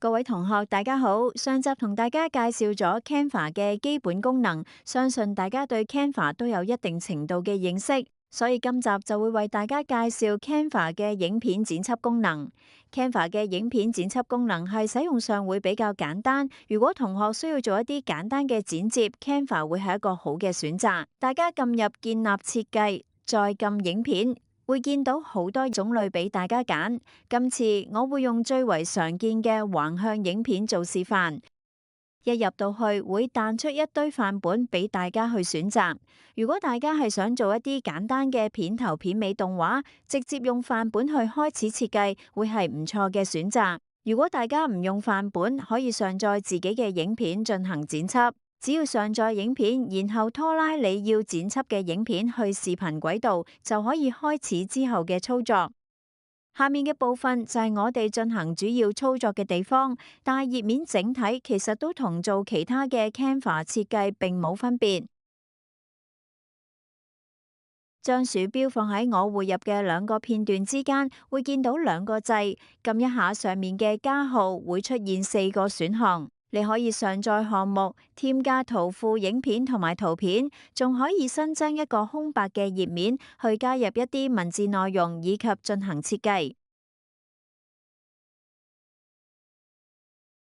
各位同學，大家好。上集同大家介紹咗 Canva 嘅基本功能，相信大家對 Canva 都有一定程度嘅認識，所以今集就會為大家介紹 Canva 嘅影片剪輯功能。Canva 嘅影片剪輯功能係使用上會比較簡單，如果同學需要做一啲簡單嘅剪接，Canva 會係一個好嘅選擇。大家撳入建立設計，再撳影片。會見到好多種類俾大家揀，今次我會用最為常見嘅橫向影片做示範。一入到去會彈出一堆範本俾大家去選擇。如果大家係想做一啲簡單嘅片頭片尾動畫，直接用範本去開始設計，會係唔錯嘅選擇。如果大家唔用範本，可以上載自己嘅影片進行剪輯。只要上載影片，然後拖拉你要剪輯嘅影片去視頻軌道，就可以開始之後嘅操作。下面嘅部分就係我哋進行主要操作嘅地方，但係頁面整體其實都同做其他嘅 Canva 設計並冇分別。將鼠標放喺我匯入嘅兩個片段之間，會見到兩個掣，撳一下上面嘅加號，會出現4個選項。你可以上載項目、添加圖附影片同埋圖片，仲可以新增一個空白嘅頁面去加入一啲文字內容以及進行設計。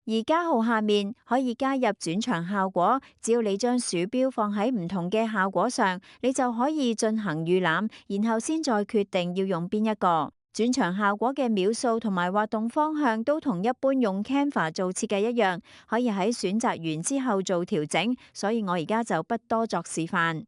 而加號下面可以加入轉場效果，只要你將鼠標放喺唔同嘅效果上，你就可以進行預覽，然後先再決定要用邊一個。轉場效果嘅秒數同埋滑動方向都同一般用 Canva 做設計一樣，可以喺選擇完之後做調整，所以我而家就不多作示範。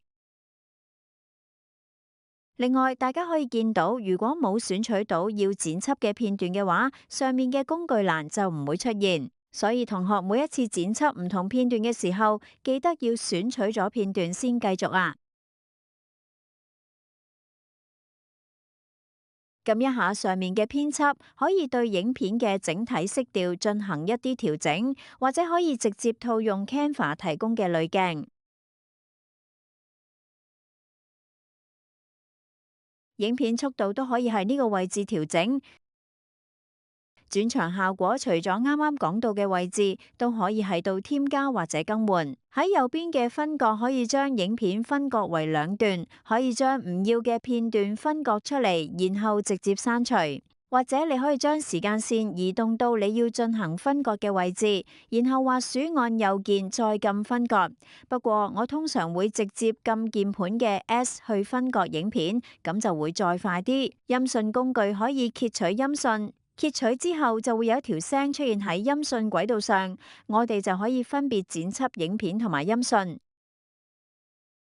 另外，大家可以見到，如果冇選取到要剪輯嘅片段嘅話，上面嘅工具欄就唔會出現。所以同學每一次剪輯唔同片段嘅時候，記得要選取咗片段先繼續啊。撳一下上面嘅編輯，可以對影片嘅整體色調進行一啲調整，或者可以直接套用 Canva 提供嘅濾鏡。影片速度都可以喺呢個位置調整。轉場效果除咗啱啱講到嘅位置，都可以喺度添加或者更換。喺右邊嘅分割可以將影片分割為兩段，可以將唔要嘅片段分割出嚟，然後直接刪除。或者你可以將時間線移動到你要進行分割嘅位置，然後滑鼠按右鍵再撳分割。不過我通常會直接撳鍵盤嘅 S 去分割影片，咁就會再快啲。音訊工具可以截取音訊。截取之後就會有一條聲出現喺音訊軌道上，我哋就可以分別剪輯影片同埋音訊。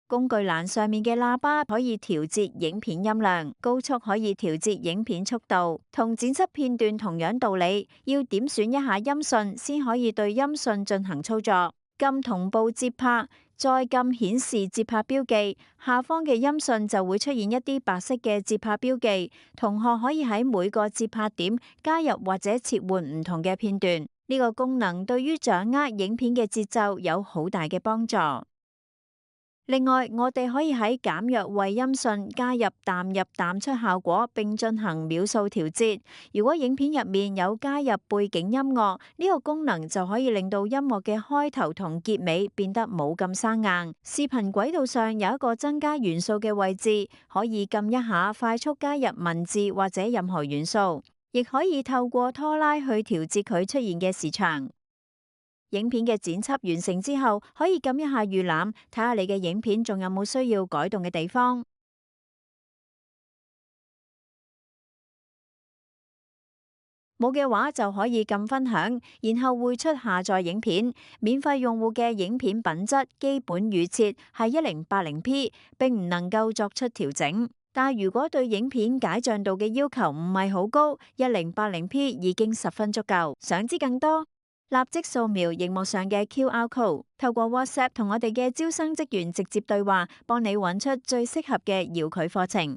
工具欄上面嘅喇叭可以調節影片音量，高速可以調節影片速度。同剪輯片段同樣道理，要點選一下音訊先可以對音訊進行操作。撳同步節拍，再撳顯示節拍標記，下方嘅音訊就會出現一啲白色嘅節拍標記。同學可以喺每個節拍點加入或者切換唔同嘅片段。呢個功能對於掌握影片嘅節奏有好大嘅幫助。另外，我哋可以喺減弱為音訊加入淡入淡出效果，並進行秒數調節。如果影片入面有加入背景音樂，呢個功能就可以令到音樂嘅開頭同結尾變得冇咁生硬。視頻軌道上有一個增加元素嘅位置，可以撳一下快速加入文字或者任何元素，亦可以透過拖拉去調節佢出現嘅時長。影片嘅剪輯完成之後，可以撳一下預覽，睇下你嘅影片仲有冇需要改動嘅地方。冇嘅話就可以撳分享，然後匯出下載影片。免費用戶嘅影片品質基本預設係 1080p， 並唔能夠作出調整。但如果對影片解像度嘅要求唔係好高，1080p 已經十分足夠。想知更多？立即掃描熒幕上嘅 QR code， 透過 WhatsApp 同我哋嘅招生職員直接對話，幫你揾出最適合嘅遙距課程。